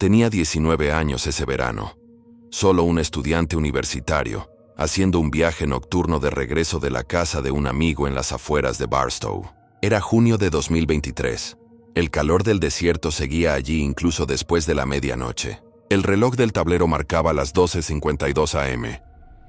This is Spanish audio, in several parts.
Tenía 19 años ese verano. Solo un estudiante universitario, haciendo un viaje nocturno de regreso de la casa de un amigo en las afueras de Barstow. Era junio de 2023. El calor del desierto seguía allí incluso después de la medianoche. El reloj del tablero marcaba las 12:52 am.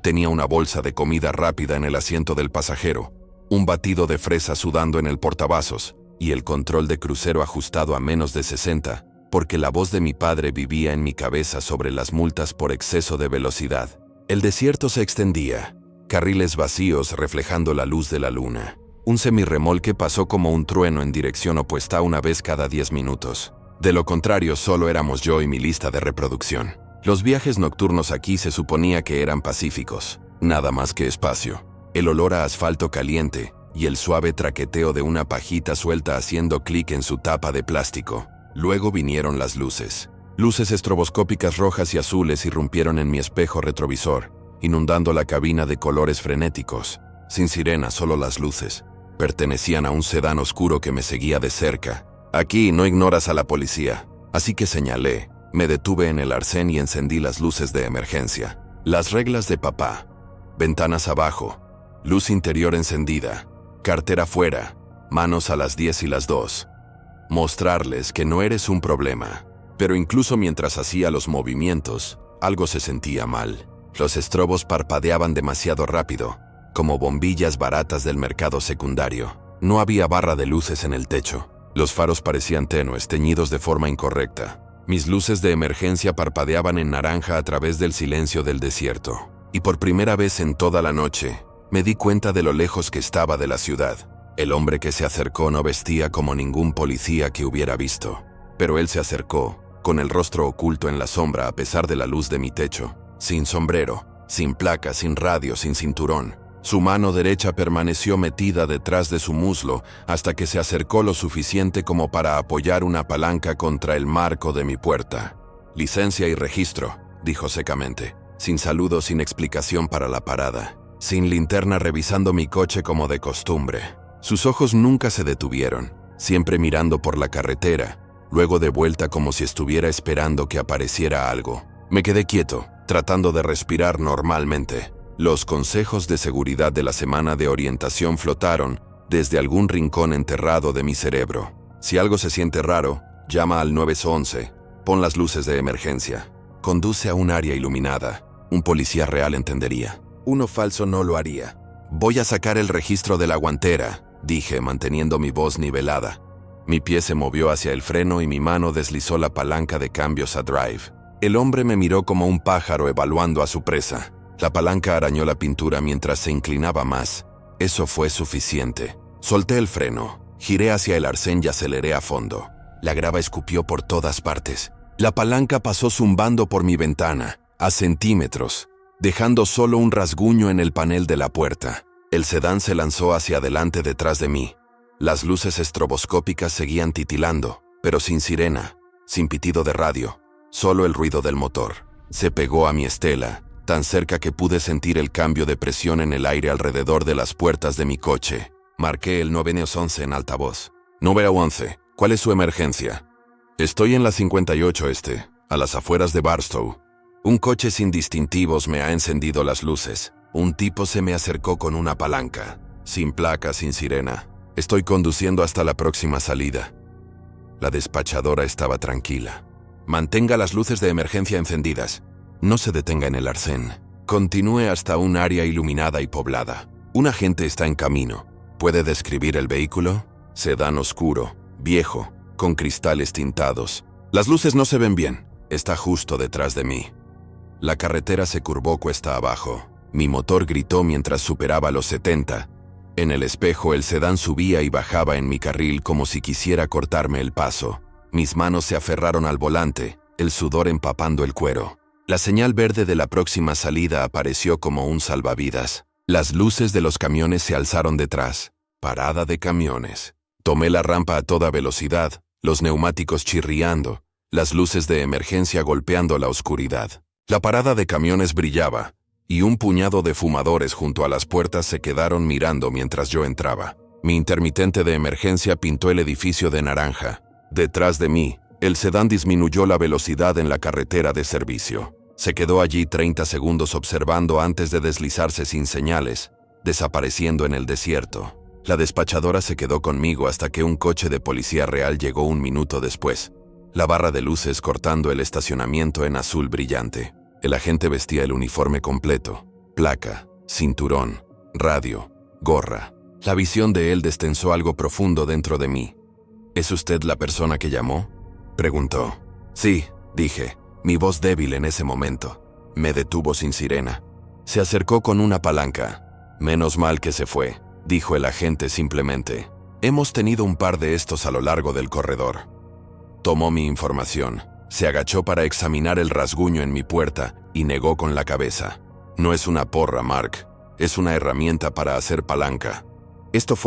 Tenía una bolsa de comida rápida en el asiento del pasajero, un batido de fresa sudando en el portavasos y el control de crucero ajustado a menos de 60, porque la voz de mi padre vivía en mi cabeza sobre las multas por exceso de velocidad. El desierto se extendía, carriles vacíos reflejando la luz de la luna. Un semirremolque pasó como un trueno en dirección opuesta una vez cada 10 minutos. De lo contrario, solo éramos yo y mi lista de reproducción. Los viajes nocturnos aquí se suponía que eran pacíficos, nada más que espacio. El olor a asfalto caliente y el suave traqueteo de una pajita suelta haciendo clic en su tapa de plástico. Luego vinieron las luces. Luces estroboscópicas rojas y azules irrumpieron en mi espejo retrovisor, inundando la cabina de colores frenéticos. Sin sirena, solo las luces. Pertenecían a un sedán oscuro que me seguía de cerca. Aquí no ignoras a la policía, así que señalé. Me detuve en el arcén y encendí las luces de emergencia. Las reglas de papá. Ventanas abajo, luz interior encendida, cartera fuera, manos a las 10 y las 2. Mostrarles que no eres un problema. Pero incluso mientras hacía los movimientos, algo se sentía mal. Los estrobos parpadeaban demasiado rápido, como bombillas baratas del mercado secundario. No había barra de luces en el techo. Los faros parecían tenues, teñidos de forma incorrecta. Mis luces de emergencia parpadeaban en naranja a través del silencio del desierto. Y por primera vez en toda la noche, me di cuenta de lo lejos que estaba de la ciudad. El hombre que se acercó no vestía como ningún policía que hubiera visto. Pero él se acercó, con el rostro oculto en la sombra a pesar de la luz de mi techo. Sin sombrero, sin placa, sin radio, sin cinturón. Su mano derecha permaneció metida detrás de su muslo hasta que se acercó lo suficiente como para apoyar una palanca contra el marco de mi puerta. «Licencia y registro», dijo secamente, sin saludo, sin explicación para la parada, sin linterna, revisando mi coche como de costumbre. Sus ojos nunca se detuvieron, siempre mirando por la carretera, luego de vuelta como si estuviera esperando que apareciera algo. Me quedé quieto, tratando de respirar normalmente. Los consejos de seguridad de la semana de orientación flotaron desde algún rincón enterrado de mi cerebro. Si algo se siente raro, llama al 911, pon las luces de emergencia. Conduce a un área iluminada. Un policía real entendería. Uno falso no lo haría. Voy a sacar el registro de la guantera, dije, manteniendo mi voz nivelada. Mi pie se movió hacia el freno y mi mano deslizó la palanca de cambios a drive. El hombre me miró como un pájaro evaluando a su presa. La palanca arañó la pintura mientras se inclinaba más. Eso fue suficiente. Solté el freno, giré hacia el arcén y aceleré a fondo. La grava escupió por todas partes. La palanca pasó zumbando por mi ventana, a centímetros, dejando solo un rasguño en el panel de la puerta. El sedán se lanzó hacia adelante detrás de mí. Las luces estroboscópicas seguían titilando, pero sin sirena, sin pitido de radio, solo el ruido del motor. Se pegó a mi estela, tan cerca que pude sentir el cambio de presión en el aire alrededor de las puertas de mi coche. Marqué el 911 en altavoz. 911, ¿cuál es su emergencia? Estoy en la 58 a las afueras de Barstow. Un coche sin distintivos me ha encendido las luces. Un tipo se me acercó con una palanca, sin placa, sin sirena. Estoy conduciendo hasta la próxima salida. La despachadora estaba tranquila. Mantenga las luces de emergencia encendidas. No se detenga en el arcén. Continúe hasta un área iluminada y poblada. Un agente está en camino. ¿Puede describir el vehículo? Sedán oscuro, viejo, con cristales tintados. Las luces no se ven bien. Está justo detrás de mí. La carretera se curvó cuesta abajo. Mi motor gritó mientras superaba los 70. En el espejo el sedán subía y bajaba en mi carril como si quisiera cortarme el paso. Mis manos se aferraron al volante, el sudor empapando el cuero. La señal verde de la próxima salida apareció como un salvavidas. Las luces de los camiones se alzaron detrás. Parada de camiones. Tomé la rampa a toda velocidad, los neumáticos chirriando, las luces de emergencia golpeando la oscuridad. La parada de camiones brillaba, y un puñado de fumadores junto a las puertas se quedaron mirando mientras yo entraba. Mi intermitente de emergencia pintó el edificio de naranja. Detrás de mí, El sedán disminuyó la velocidad en la carretera de servicio. Se quedó allí 30 segundos observando antes de deslizarse sin señales, desapareciendo en el desierto. La despachadora se quedó conmigo hasta que un coche de policía real llegó un minuto después. La barra de luces cortando el estacionamiento en azul brillante. El agente vestía el uniforme completo. Placa, cinturón, radio, gorra. La visión de él destensó algo profundo dentro de mí. ¿Es usted la persona que llamó?, preguntó. Sí, dije, mi voz débil en ese momento. Me detuvo sin sirena. Se acercó con una palanca. Menos mal que se fue, dijo el agente simplemente. Hemos tenido un par de estos a lo largo del corredor. Tomó mi información, se agachó para examinar el rasguño en mi puerta y negó con la cabeza. No es una porra, Mark. Es una herramienta para hacer palanca.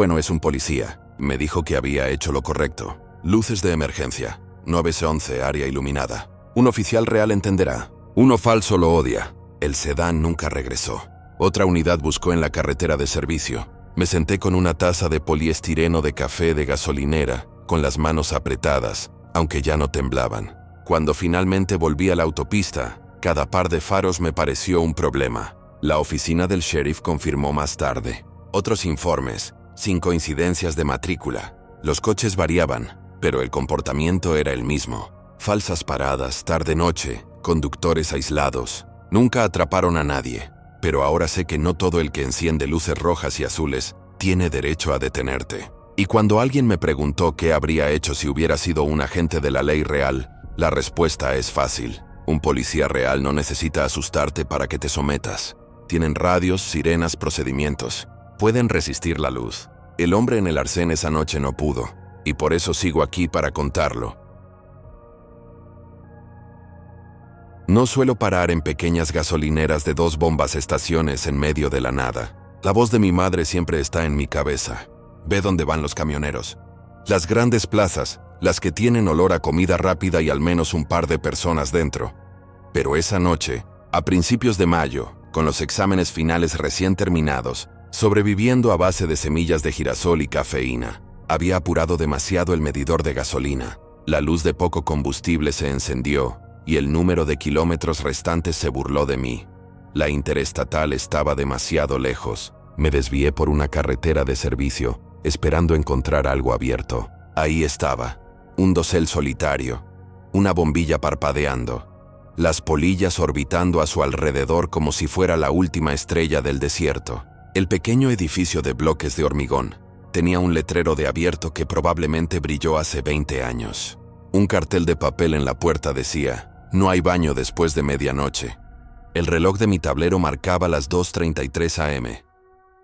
No es un policía. Me dijo que había hecho lo correcto. Luces de emergencia. 911, área iluminada. Un oficial real entenderá. Uno falso lo odia. El sedán nunca regresó. Otra unidad buscó en la carretera de servicio. Me senté con una taza de poliestireno de café de gasolinera, con las manos apretadas, aunque ya no temblaban. Cuando finalmente volví a la autopista, cada par de faros me pareció un problema. La oficina del sheriff confirmó más tarde. Otros informes, sin coincidencias de matrícula. Los coches variaban, pero el comportamiento era el mismo. Falsas paradas, tarde-noche, conductores aislados. Nunca atraparon a nadie, pero ahora sé que no todo el que enciende luces rojas y azules tiene derecho a detenerte. Y cuando alguien me preguntó qué habría hecho si hubiera sido un agente de la ley real, la respuesta es fácil. Un policía real no necesita asustarte para que te sometas. Tienen radios, sirenas, procedimientos. Pueden resistir la luz. El hombre en el arcén esa noche no pudo, y por eso sigo aquí para contarlo. No suelo parar en pequeñas gasolineras de 2 bombas estaciones en medio de la nada. La voz de mi madre siempre está en mi cabeza. Ve dónde van los camioneros. Las grandes plazas, las que tienen olor a comida rápida y al menos un par de personas dentro. Pero esa noche, a principios de mayo, con los exámenes finales recién terminados, sobreviviendo a base de semillas de girasol y cafeína, había apurado demasiado el medidor de gasolina. La luz de poco combustible se encendió y el número de kilómetros restantes se burló de mí. La interestatal estaba demasiado lejos. Me desvié por una carretera de servicio, esperando encontrar algo abierto. Ahí estaba, un dosel solitario, una bombilla parpadeando, las polillas orbitando a su alrededor como si fuera la última estrella del desierto. El pequeño edificio de bloques de hormigón tenía un letrero de abierto que probablemente brilló hace 20 años. Un cartel de papel en la puerta decía, no hay baño después de medianoche. El reloj de mi tablero marcaba las 2:33 am.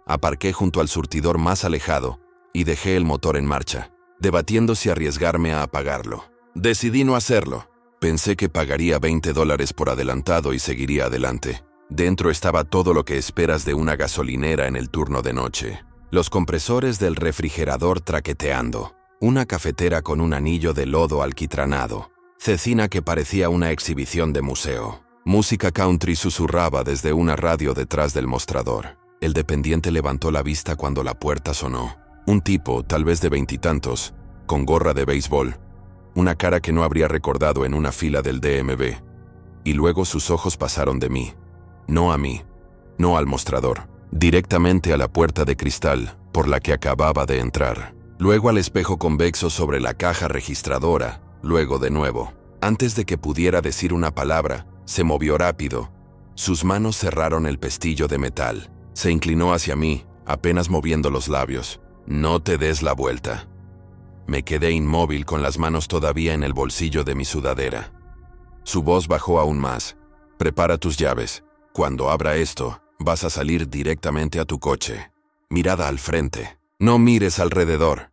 Aparqué junto al surtidor más alejado y dejé el motor en marcha, debatiendo si arriesgarme a apagarlo. Decidí no hacerlo. Pensé que pagaría $20 por adelantado y seguiría adelante. Dentro estaba todo lo que esperas de una gasolinera en el turno de noche. Los compresores del refrigerador traqueteando, una cafetera con un anillo de lodo alquitranado, cecina que parecía una exhibición de museo. Música country susurraba desde una radio detrás del mostrador. El dependiente levantó la vista cuando la puerta sonó. Un tipo, tal vez de 20 y tantos, con gorra de béisbol, una cara que no habría recordado en una fila del DMV. Y luego sus ojos pasaron de mí. No a mí, no al mostrador, directamente a la puerta de cristal por la que acababa de entrar. Luego al espejo convexo sobre la caja registradora, luego de nuevo. Antes de que pudiera decir una palabra, se movió rápido. Sus manos cerraron el pestillo de metal. Se inclinó hacia mí, apenas moviendo los labios. No te des la vuelta. Me quedé inmóvil con las manos todavía en el bolsillo de mi sudadera. Su voz bajó aún más. Prepara tus llaves. Cuando abra esto, vas a salir directamente a tu coche. Mirada al frente. No mires alrededor.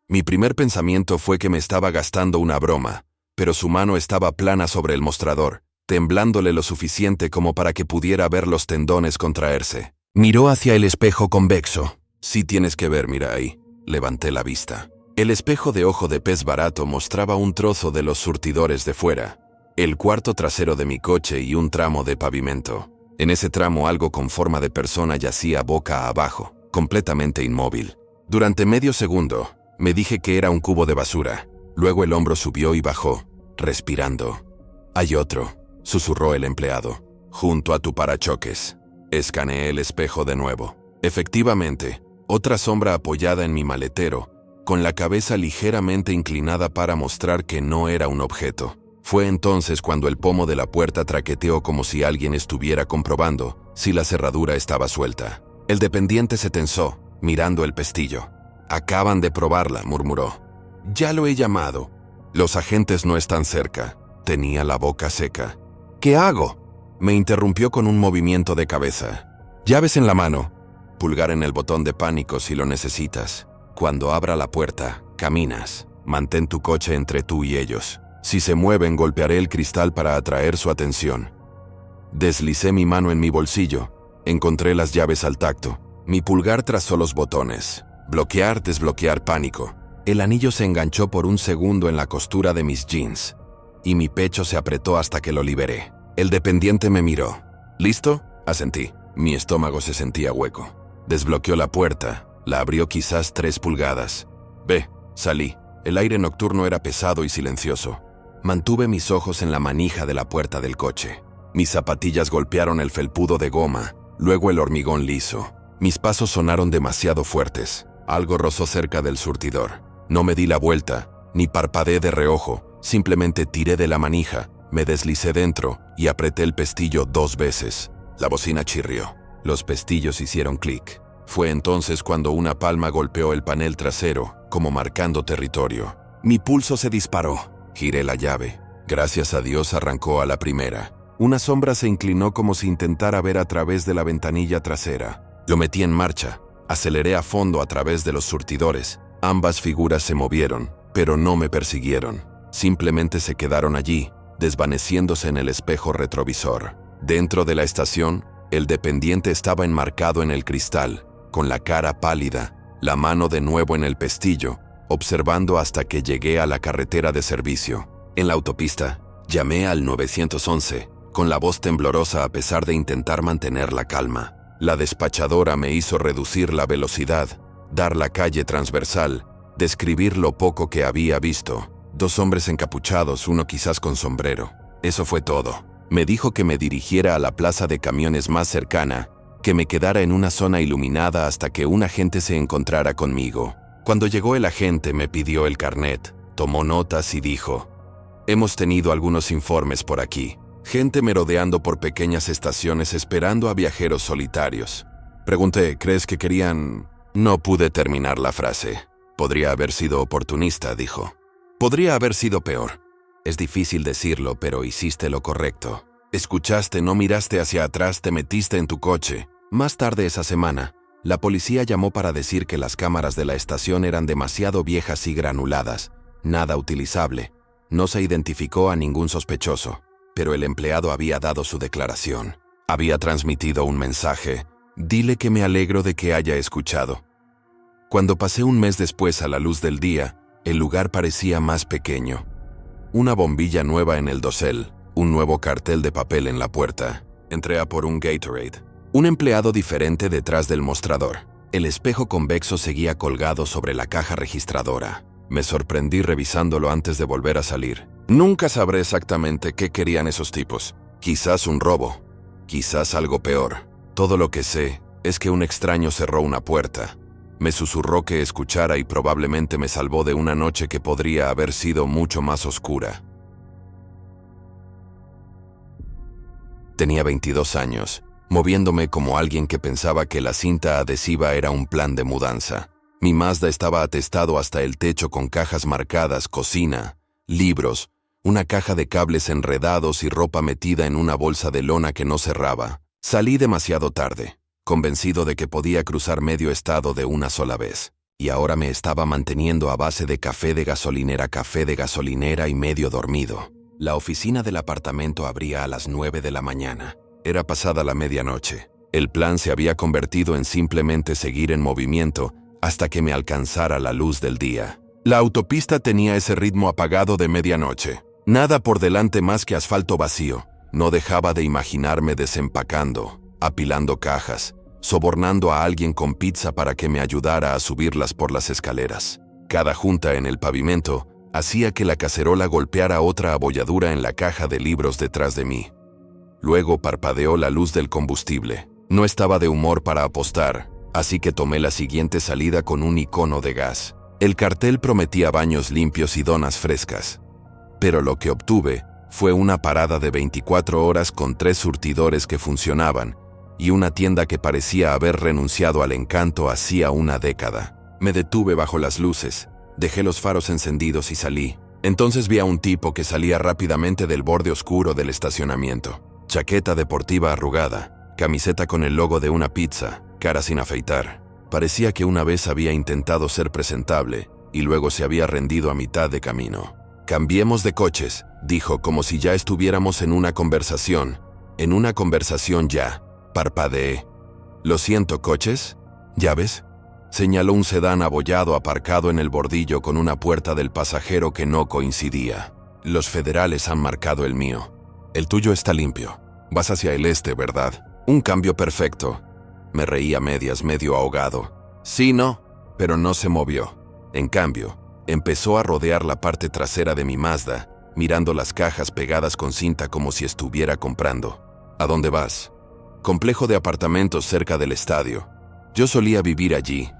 Mi primer pensamiento fue que me estaba gastando una broma, pero su mano estaba plana sobre el mostrador, temblándole lo suficiente como para que pudiera ver los tendones contraerse. Miró hacia el espejo convexo. Sí tienes que ver, mira ahí. Levanté la vista. El espejo de ojo de pez barato mostraba un trozo de los surtidores de fuera, el cuarto trasero de mi coche y un tramo de pavimento. En ese tramo algo con forma de persona yacía boca abajo, completamente inmóvil. Durante medio segundo, me dije que era un cubo de basura. Luego el hombro subió y bajó, respirando. «Hay otro», susurró el empleado, «junto a tu parachoques». Escaneé el espejo de nuevo. Efectivamente, otra sombra apoyada en mi maletero, con la cabeza ligeramente inclinada para mostrar que no era un objeto. Fue entonces cuando el pomo de la puerta traqueteó como si alguien estuviera comprobando si la cerradura estaba suelta. El dependiente se tensó, mirando el pestillo. «Acaban de probarla», murmuró. «Ya lo he llamado». «Los agentes no están cerca». Tenía la boca seca. «¿Qué hago?», me interrumpió con un movimiento de cabeza. «Llaves en la mano. Pulgar en el botón de pánico si lo necesitas. Cuando abra la puerta, caminas. Mantén tu coche entre tú y ellos. Si se mueven, golpearé el cristal para atraer su atención». Deslicé mi mano en mi bolsillo. Encontré las llaves al tacto. Mi pulgar trazó los botones. Bloquear, desbloquear, pánico. El anillo se enganchó por un segundo en la costura de mis jeans, y mi pecho se apretó hasta que lo liberé. El dependiente me miró. «¿Listo?», asentí. Mi estómago se sentía hueco. Desbloqueó la puerta. La abrió quizás 3 pulgadas. «Ve», salí. El aire nocturno era pesado y silencioso. Mantuve mis ojos en la manija de la puerta del coche. Mis zapatillas golpearon el felpudo de goma, luego el hormigón liso. Mis pasos sonaron demasiado fuertes. Algo rozó cerca del surtidor. No me di la vuelta, ni parpadeé de reojo. Simplemente tiré de la manija, me deslicé dentro y apreté el pestillo 2 veces. La bocina chirrió. Los pestillos hicieron clic. Fue entonces cuando una palma golpeó el panel trasero, como marcando territorio. Mi pulso se disparó. Giré la llave. Gracias a Dios arrancó a la primera. Una sombra se inclinó como si intentara ver a través de la ventanilla trasera. Lo metí en marcha. Aceleré a fondo a través de los surtidores. Ambas figuras se movieron, pero no me persiguieron. Simplemente se quedaron allí, desvaneciéndose en el espejo retrovisor. Dentro de la estación, el dependiente estaba enmarcado en el cristal, con la cara pálida, la mano de nuevo en el pestillo, observando hasta que llegué a la carretera de servicio. En la autopista, llamé al 911, con la voz temblorosa a pesar de intentar mantener la calma. La despachadora me hizo reducir la velocidad, dar la calle transversal, describir lo poco que había visto. 2 hombres encapuchados, uno quizás con sombrero. Eso fue todo. Me dijo que me dirigiera a la plaza de camiones más cercana, que me quedara en una zona iluminada hasta que un agente se encontrara conmigo. Cuando llegó el agente me pidió el carnet, tomó notas y dijo: «Hemos tenido algunos informes por aquí. Gente merodeando por pequeñas estaciones esperando a viajeros solitarios». Pregunté: «¿Crees que querían...?» No pude terminar la frase. «Podría haber sido oportunista», dijo. «Podría haber sido peor. Es difícil decirlo, pero hiciste lo correcto. Escuchaste, no miraste hacia atrás, te metiste en tu coche». Más tarde esa semana, la policía llamó para decir que las cámaras de la estación eran demasiado viejas y granuladas. Nada utilizable. No se identificó a ningún sospechoso, pero el empleado había dado su declaración. Había transmitido un mensaje: «Dile que me alegro de que haya escuchado». Cuando pasé un mes después a la luz del día, el lugar parecía más pequeño. Una bombilla nueva en el dosel, un nuevo cartel de papel en la puerta. Entré a por un Gatorade. Un empleado diferente detrás del mostrador. El espejo convexo seguía colgado sobre la caja registradora. Me sorprendí revisándolo antes de volver a salir. Nunca sabré exactamente qué querían esos tipos. Quizás un robo. Quizás algo peor. Todo lo que sé es que un extraño cerró una puerta. Me susurró que escuchara y probablemente me salvó de una noche que podría haber sido mucho más oscura. Tenía 22 años, moviéndome como alguien que pensaba que la cinta adhesiva era un plan de mudanza. Mi Mazda estaba atestado hasta el techo con cajas marcadas, cocina, libros, una caja de cables enredados y ropa metida en una bolsa de lona que no cerraba. Salí demasiado tarde, convencido de que podía cruzar medio estado de una sola vez, y ahora me estaba manteniendo a base de café de gasolinera y medio dormido. La oficina del apartamento abría a las 9 de la mañana. Era pasada la medianoche. El plan se había convertido en simplemente seguir en movimiento hasta que me alcanzara la luz del día. La autopista tenía ese ritmo apagado de medianoche. Nada por delante más que asfalto vacío. No dejaba de imaginarme desempacando, apilando cajas, sobornando a alguien con pizza para que me ayudara a subirlas por las escaleras. Cada junta en el pavimento hacía que la cacerola golpeara otra abolladura en la caja de libros detrás de mí. Luego parpadeó la luz del combustible. No estaba de humor para apostar, así que tomé la siguiente salida con un icono de gas. El cartel prometía baños limpios y donas frescas. Pero lo que obtuve fue una parada de 24 horas con 3 surtidores que funcionaban y una tienda que parecía haber renunciado al encanto hacía una década. Me detuve bajo las luces, dejé los faros encendidos y salí. Entonces vi a un tipo que salía rápidamente del borde oscuro del estacionamiento. Chaqueta deportiva arrugada, camiseta con el logo de una pizza, cara sin afeitar. Parecía que una vez había intentado ser presentable y luego se había rendido a mitad de camino. «Cambiemos de coches», dijo como si ya estuviéramos en una conversación. «En una conversación ya». Parpadeé. «Lo siento, ¿coches? ¿Llaves?», señaló un sedán abollado aparcado en el bordillo con una puerta del pasajero que no coincidía. «Los federales han marcado el mío. El tuyo está limpio. Vas hacia el este, ¿verdad? Un cambio perfecto». Me reí a medias, medio ahogado. «Sí, no», pero no se movió. En cambio, empezó a rodear la parte trasera de mi Mazda, mirando las cajas pegadas con cinta como si estuviera comprando. «¿A dónde vas?» «Complejo de apartamentos cerca del estadio. Yo solía vivir allí».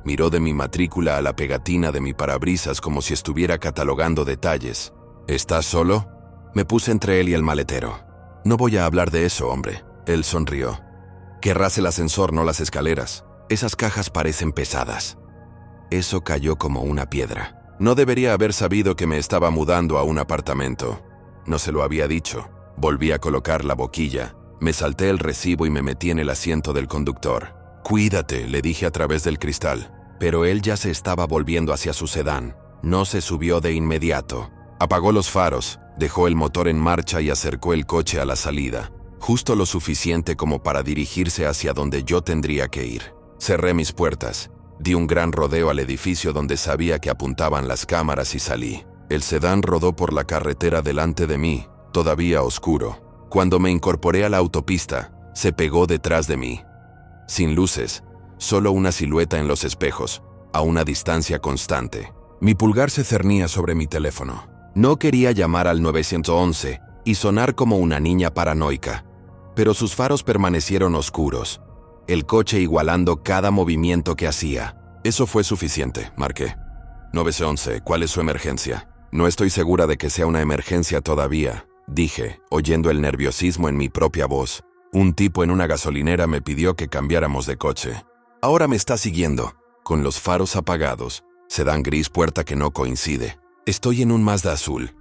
Miró de mi matrícula a la pegatina de mi parabrisas como si estuviera catalogando detalles. «¿Estás solo?» Me puse entre él y el maletero. «No voy a hablar de eso, hombre». Él sonrió. «Querrás el ascensor, no las escaleras. Esas cajas parecen pesadas». Eso cayó como una piedra. No debería haber sabido que me estaba mudando a un apartamento. No se lo había dicho. Volví a colocar la boquilla. Me salté el recibo y me metí en el asiento del conductor. «Cuídate», le dije a través del cristal. Pero él ya se estaba volviendo hacia su sedán. No se subió de inmediato. Apagó los faros, dejó el motor en marcha y acercó el coche a la salida. Justo lo suficiente como para dirigirse hacia donde yo tendría que ir. Cerré mis puertas. Di un gran rodeo al edificio donde sabía que apuntaban las cámaras y salí. El sedán rodó por la carretera delante de mí, todavía oscuro. Cuando me incorporé a la autopista, se pegó detrás de mí. Sin luces, solo una silueta en los espejos, a una distancia constante. Mi pulgar se cernía sobre mi teléfono. No quería llamar al 911 y sonar como una niña paranoica, pero sus faros permanecieron oscuros, el coche igualando cada movimiento que hacía. «Eso fue suficiente», marqué. «911, ¿cuál es su emergencia?» «No estoy segura de que sea una emergencia todavía», dije, oyendo el nerviosismo en mi propia voz. «Un tipo en una gasolinera me pidió que cambiáramos de coche. Ahora me está siguiendo, con los faros apagados, sedán gris, puerta que no coincide. Estoy en un Mazda azul».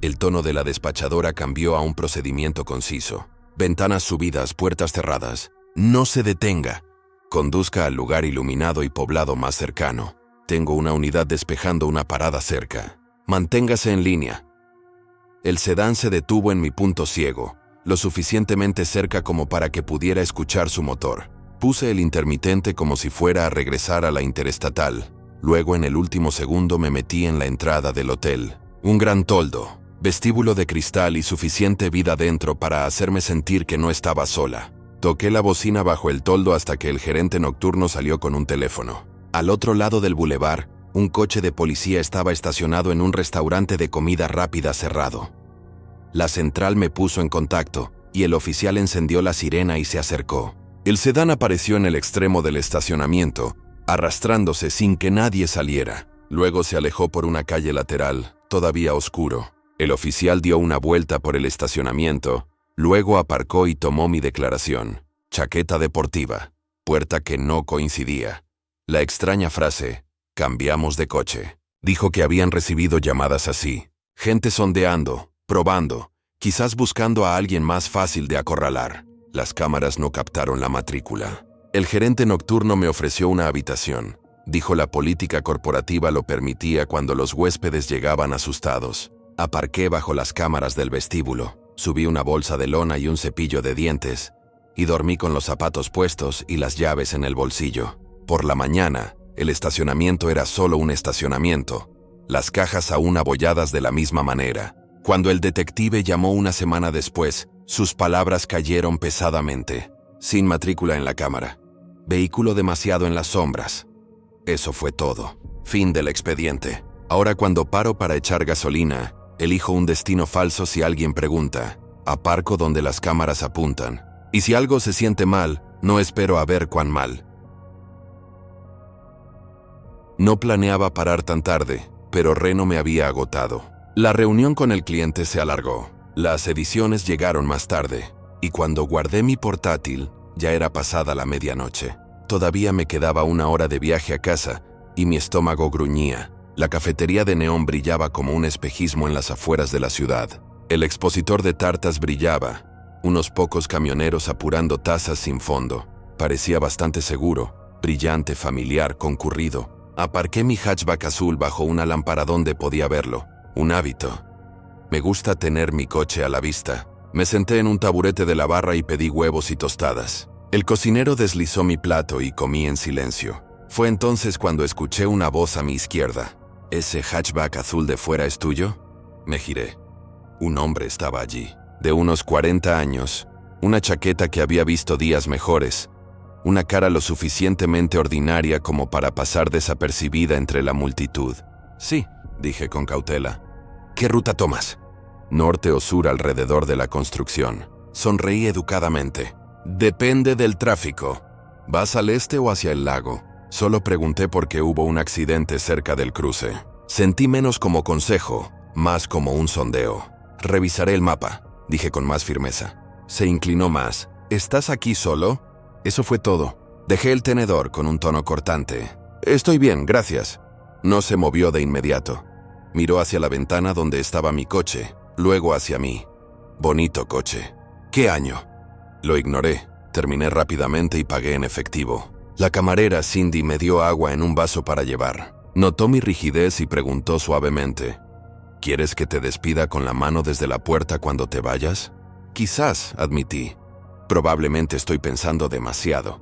El tono de la despachadora cambió a un procedimiento conciso. «Ventanas subidas, puertas cerradas. No se detenga. Conduzca al lugar iluminado y poblado más cercano. Tengo una unidad despejando una parada cerca. Manténgase en línea». El sedán se detuvo en mi punto ciego, lo suficientemente cerca como para que pudiera escuchar su motor. Puse el intermitente como si fuera a regresar a la interestatal. Luego, en el último segundo, me metí en la entrada del hotel. Un gran toldo, vestíbulo de cristal y suficiente vida dentro para hacerme sentir que no estaba sola. Toqué la bocina bajo el toldo hasta que el gerente nocturno salió con un teléfono. Al otro lado del bulevar, un coche de policía estaba estacionado en un restaurante de comida rápida cerrado. La central me puso en contacto y el oficial encendió la sirena y se acercó. El sedán apareció en el extremo del estacionamiento, arrastrándose sin que nadie saliera. Luego se alejó por una calle lateral, todavía oscuro. El oficial dio una vuelta por el estacionamiento. Luego aparcó y tomó mi declaración. Chaqueta deportiva, puerta que no coincidía. La extraña frase, «cambiamos de coche». Dijo que habían recibido llamadas así. Gente sondeando, probando, quizás buscando a alguien más fácil de acorralar. Las cámaras no captaron la matrícula. El gerente nocturno me ofreció una habitación. Dijo la política corporativa lo permitía cuando los huéspedes llegaban asustados. Aparqué bajo las cámaras del vestíbulo. Subí una bolsa de lona y un cepillo de dientes, y dormí con los zapatos puestos y las llaves en el bolsillo. Por la mañana, el estacionamiento era solo un estacionamiento, las cajas aún abolladas de la misma manera. Cuando el detective llamó una semana después, sus palabras cayeron pesadamente. Sin matrícula en la cámara. Vehículo demasiado en las sombras. Eso fue todo. Fin del expediente. Ahora cuando paro para echar gasolina, elijo un destino falso si alguien pregunta. Aparco donde las cámaras apuntan. Y si algo se siente mal, no espero a ver cuán mal. No planeaba parar tan tarde, pero Reno me había agotado. La reunión con el cliente se alargó. Las ediciones llegaron más tarde, y cuando guardé mi portátil, ya era pasada la medianoche. Todavía me quedaba 1 hora de viaje a casa, y mi estómago gruñía. La cafetería de neón brillaba como un espejismo en las afueras de la ciudad. El expositor de tartas brillaba, unos pocos camioneros apurando tazas sin fondo. Parecía bastante seguro, brillante, familiar, concurrido. Aparqué mi hatchback azul bajo una lámpara donde podía verlo. Un hábito. Me gusta tener mi coche a la vista. Me senté en un taburete de la barra y pedí huevos y tostadas. El cocinero deslizó mi plato y comí en silencio. Fue entonces cuando escuché una voz a mi izquierda. ¿Ese hatchback azul de fuera es tuyo? Me giré. Un hombre estaba allí, de unos 40 años, una chaqueta que había visto días mejores, una cara lo suficientemente ordinaria como para pasar desapercibida entre la multitud. Sí, dije con cautela. ¿Qué ruta tomas? Norte o sur alrededor de la construcción. Sonreí educadamente. Depende del tráfico. ¿Vas al este o hacia el lago? Solo pregunté porque hubo un accidente cerca del cruce. Sentí menos como consejo, más como un sondeo. Revisaré el mapa, dije con más firmeza. Se inclinó más. ¿Estás aquí solo? Eso fue todo. Dejé el tenedor con un tono cortante. Estoy bien, gracias. No se movió de inmediato. Miró hacia la ventana donde estaba mi coche, luego hacia mí. Bonito coche. ¿Qué año? Lo ignoré. Terminé rápidamente y pagué en efectivo. La camarera Cindy me dio agua en un vaso para llevar. Notó mi rigidez y preguntó suavemente. ¿Quieres que te despida con la mano desde la puerta cuando te vayas? Quizás, admití. Probablemente estoy pensando demasiado.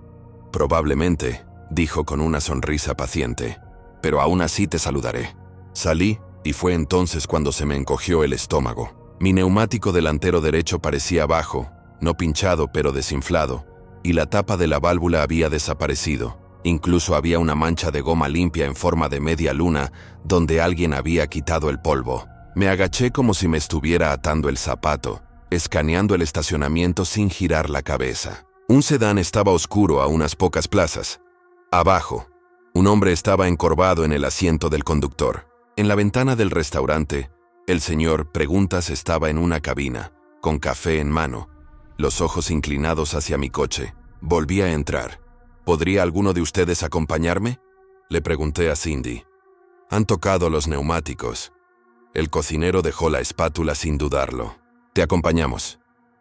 Probablemente, dijo con una sonrisa paciente. Pero aún así te saludaré. Salí, y fue entonces cuando se me encogió el estómago. Mi neumático delantero derecho parecía bajo, no pinchado pero desinflado, y la tapa de la válvula había desaparecido. Incluso había una mancha de goma limpia en forma de media luna donde alguien había quitado el polvo. Me agaché como si me estuviera atando el zapato, escaneando el estacionamiento sin girar la cabeza. Un sedán estaba oscuro a unas pocas plazas. Abajo, un hombre estaba encorvado en el asiento del conductor. En la ventana del restaurante, el señor Preguntas estaba en una cabina, con café en mano, los ojos inclinados hacia mi coche. Volví a entrar. ¿Podría alguno de ustedes acompañarme? Le pregunté a Cindy. Han tocado los neumáticos. El cocinero dejó la espátula sin dudarlo. Te acompañamos.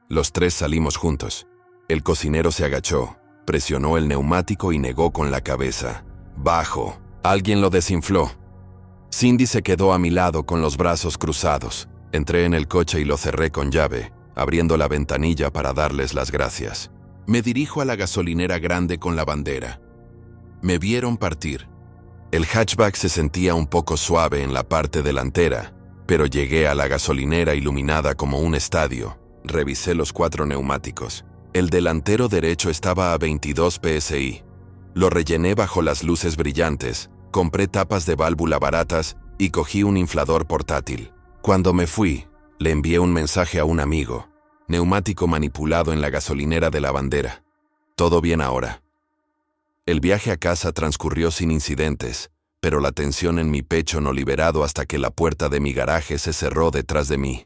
Los tres salimos juntos. El cocinero se agachó, presionó el neumático y negó con la cabeza. Bajo. Alguien lo desinfló. Cindy se quedó a mi lado con los brazos cruzados. Entré en el coche y lo cerré con llave, abriendo la ventanilla para darles las gracias. Me dirijo a la gasolinera grande con la bandera. Me vieron partir. El hatchback se sentía un poco suave en la parte delantera, pero llegué a la gasolinera iluminada como un estadio. Revisé los 4 neumáticos. El delantero derecho estaba a 22 psi. Lo rellené bajo las luces brillantes, compré tapas de válvula baratas y cogí un inflador portátil. Cuando me fui, le envié un mensaje a un amigo. Neumático manipulado en la gasolinera de la bandera. Todo bien ahora. El viaje a casa transcurrió sin incidentes, pero la tensión en mi pecho no liberado hasta que la puerta de mi garaje se cerró detrás de mí.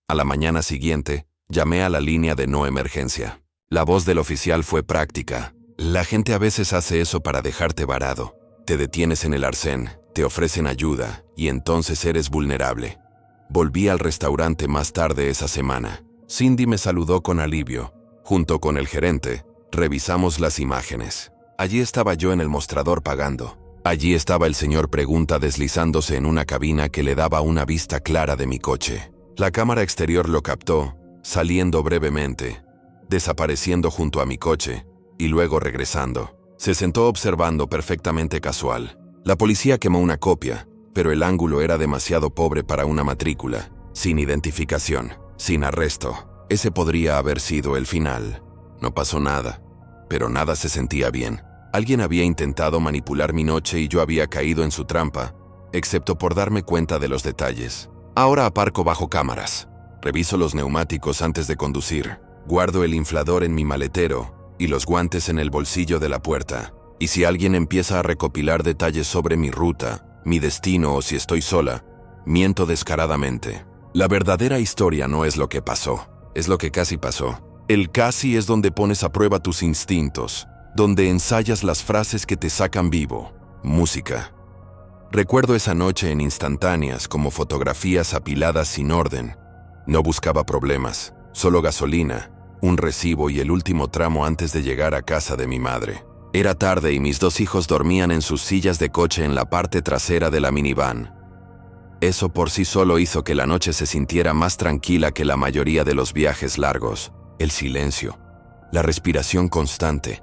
A la mañana siguiente, llamé a la línea de no emergencia. La voz del oficial fue práctica. La gente a veces hace eso para dejarte varado. Te detienes en el arcén, te ofrecen ayuda, y entonces eres vulnerable. Volví al restaurante más tarde esa semana. Cindy me saludó con alivio. Junto con el gerente, revisamos las imágenes. Allí estaba yo en el mostrador pagando. Allí estaba el señor Pregunta deslizándose en una cabina que le daba una vista clara de mi coche. La cámara exterior lo captó, saliendo brevemente, desapareciendo junto a mi coche, y luego regresando. Se sentó observando perfectamente casual. La policía quemó una copia, pero el ángulo era demasiado pobre para una matrícula, sin identificación, sin arresto. Ese podría haber sido el final. No pasó nada, pero nada se sentía bien. Alguien había intentado manipular mi noche y yo había caído en su trampa. excepto por darme cuenta de los detalles. Ahora aparco bajo cámaras. Reviso los neumáticos antes de conducir. Guardo el inflador en mi maletero y los guantes en el bolsillo de la puerta. Y si alguien empieza a recopilar detalles sobre mi ruta, mi destino o si estoy sola, miento descaradamente. La verdadera historia no es lo que pasó, es lo que casi pasó. El casi es donde pones a prueba tus instintos, donde ensayas las frases que te sacan vivo. Música. Recuerdo esa noche en instantáneas como fotografías apiladas sin orden. No buscaba problemas, solo gasolina, un recibo y el último tramo antes de llegar a casa de mi madre. Era tarde y mis 2 hijos dormían en sus sillas de coche en la parte trasera de la minivan. Eso por sí solo hizo que la noche se sintiera más tranquila que la mayoría de los viajes largos. El silencio, la respiración constante,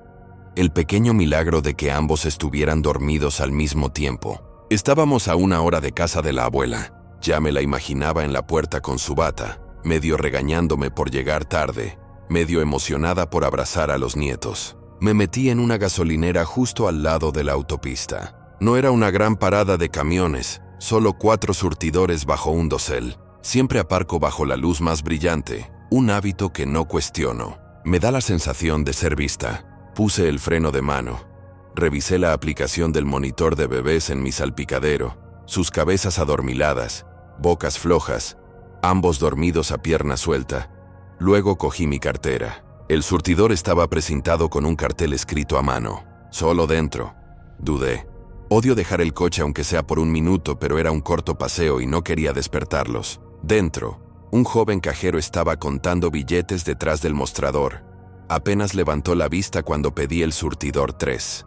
el pequeño milagro de que ambos estuvieran dormidos al mismo tiempo. Estábamos a 1 hora de casa de la abuela. Ya me la imaginaba en la puerta con su bata, medio regañándome por llegar tarde, medio emocionada por abrazar a los nietos. Me metí en una gasolinera justo al lado de la autopista. No era una gran parada de camiones, solo 4 surtidores bajo un dosel. Siempre aparco bajo la luz más brillante, un hábito que no cuestiono. Me da la sensación de ser vista. Puse el freno de mano. Revisé la aplicación del monitor de bebés en mi salpicadero, sus cabezas adormiladas, bocas flojas, ambos dormidos a pierna suelta. Luego cogí mi cartera. El surtidor estaba precintado con un cartel escrito a mano. Solo dentro. Dudé. Odio dejar el coche aunque sea por 1 minuto, pero era un corto paseo y no quería despertarlos. Dentro, un joven cajero estaba contando billetes detrás del mostrador. Apenas levantó la vista cuando pedí el surtidor 3.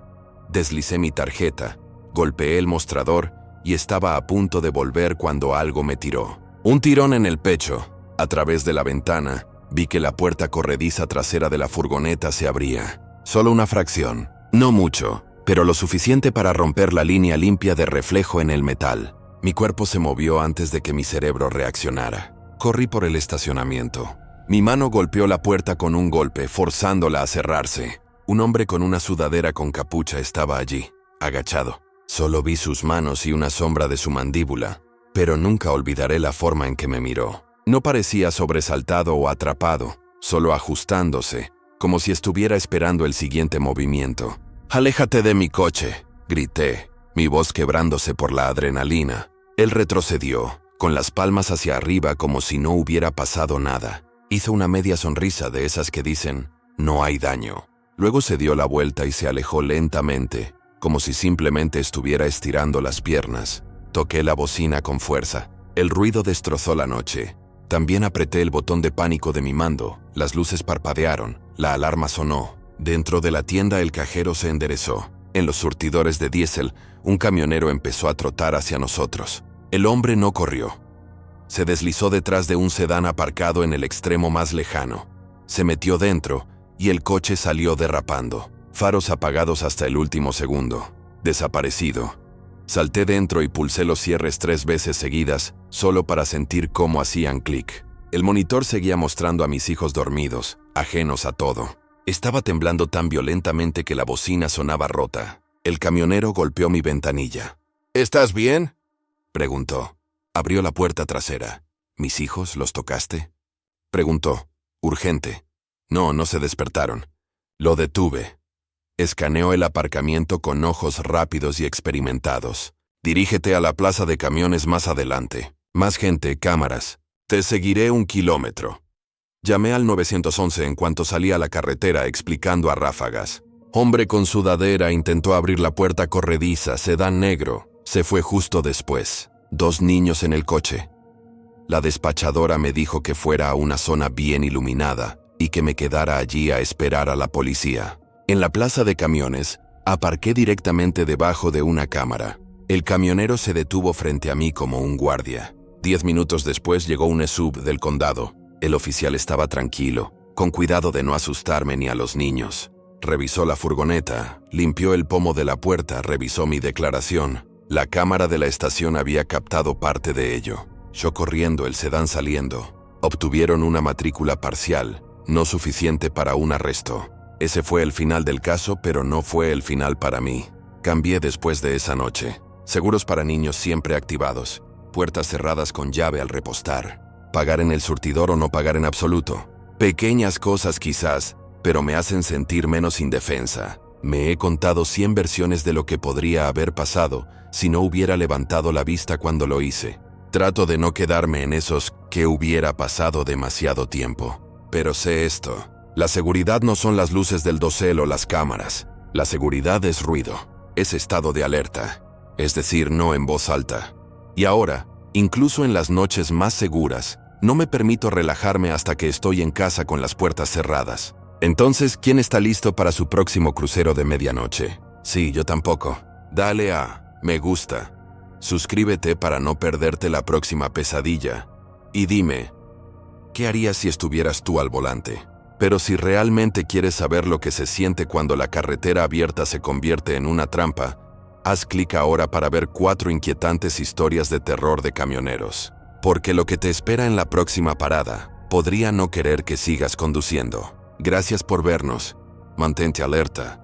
Deslicé mi tarjeta, golpeé el mostrador y estaba a punto de volver cuando algo me tiró. Un tirón en el pecho. A través de la ventana, vi que la puerta corrediza trasera de la furgoneta se abría. Solo una fracción. No mucho, pero lo suficiente para romper la línea limpia de reflejo en el metal. Mi cuerpo se movió antes de que mi cerebro reaccionara. Corrí por el estacionamiento. Mi mano golpeó la puerta con un golpe, forzándola a cerrarse. Un hombre con una sudadera con capucha estaba allí, agachado. Solo vi sus manos y una sombra de su mandíbula, pero nunca olvidaré la forma en que me miró. No parecía sobresaltado o atrapado, solo ajustándose, como si estuviera esperando el siguiente movimiento. «¡Aléjate de mi coche!», grité, mi voz quebrándose por la adrenalina. Él retrocedió, con las palmas hacia arriba como si no hubiera pasado nada. Hizo una media sonrisa de esas que dicen, «no hay daño». Luego se dio la vuelta y se alejó lentamente, como si simplemente estuviera estirando las piernas. Toqué la bocina con fuerza. El ruido destrozó la noche. También apreté el botón de pánico de mi mando. Las luces parpadearon. La alarma sonó. Dentro de la tienda el cajero se enderezó. En los surtidores de diésel, un camionero empezó a trotar hacia nosotros. El hombre no corrió. Se deslizó detrás de un sedán aparcado en el extremo más lejano. Se metió dentro y el coche salió derrapando. Faros apagados hasta el último segundo. Desaparecido. Salté dentro y pulsé los cierres 3 veces seguidas, solo para sentir cómo hacían clic. El monitor seguía mostrando a mis hijos dormidos, ajenos a todo. Estaba temblando tan violentamente que la bocina sonaba rota. El camionero golpeó mi ventanilla. «¿Estás bien?», preguntó. Abrió la puerta trasera. «¿Mis hijos los tocaste?», preguntó. Urgente. No se despertaron. Lo detuve. Escaneó el aparcamiento con ojos rápidos y experimentados. «Dirígete a la plaza de camiones más adelante. Más gente, cámaras. Te seguiré 1 kilómetro». Llamé al 911 en cuanto salí a la carretera explicando a ráfagas. Hombre con sudadera intentó abrir la puerta corrediza, sedán negro. Se fue justo después. 2 niños en el coche. La despachadora me dijo que fuera a una zona bien iluminada y que me quedara allí a esperar a la policía. En la plaza de camiones, aparqué directamente debajo de una cámara. El camionero se detuvo frente a mí como un guardia. 10 minutos después llegó un SUV del condado. El oficial estaba tranquilo, con cuidado de no asustarme ni a los niños. Revisó la furgoneta, limpió el pomo de la puerta, revisó mi declaración. La cámara de la estación había captado parte de ello. Yo corriendo, el sedán saliendo. Obtuvieron una matrícula parcial, no suficiente para un arresto. Ese fue el final del caso, pero no fue el final para mí. Cambié después de esa noche. seguros para niños siempre activados, puertas cerradas con llave al repostar, pagar en el surtidor o no pagar en absoluto. Pequeñas cosas quizás, pero me hacen sentir menos indefensa. Me he contado 100 versiones de lo que podría haber pasado si no hubiera levantado la vista cuando lo hice. Trato de no quedarme en esos "que hubiera pasado" demasiado tiempo. Pero sé esto: la seguridad no son las luces del dosel o las cámaras. La seguridad es ruido, es estado de alerta, es decir, no en voz alta. Y ahora, incluso en las noches más seguras, no me permito relajarme hasta que estoy en casa con las puertas cerradas. Entonces, ¿quién está listo para su próximo crucero de medianoche? Sí, yo tampoco. Dale a me gusta. Suscríbete para no perderte la próxima pesadilla. Y dime, ¿qué harías si estuvieras tú al volante? Pero si realmente quieres saber lo que se siente cuando la carretera abierta se convierte en una trampa, haz clic ahora para ver 4 inquietantes historias de terror de camioneros. Porque lo que te espera en la próxima parada podría no querer que sigas conduciendo. Gracias por vernos. Mantente alerta.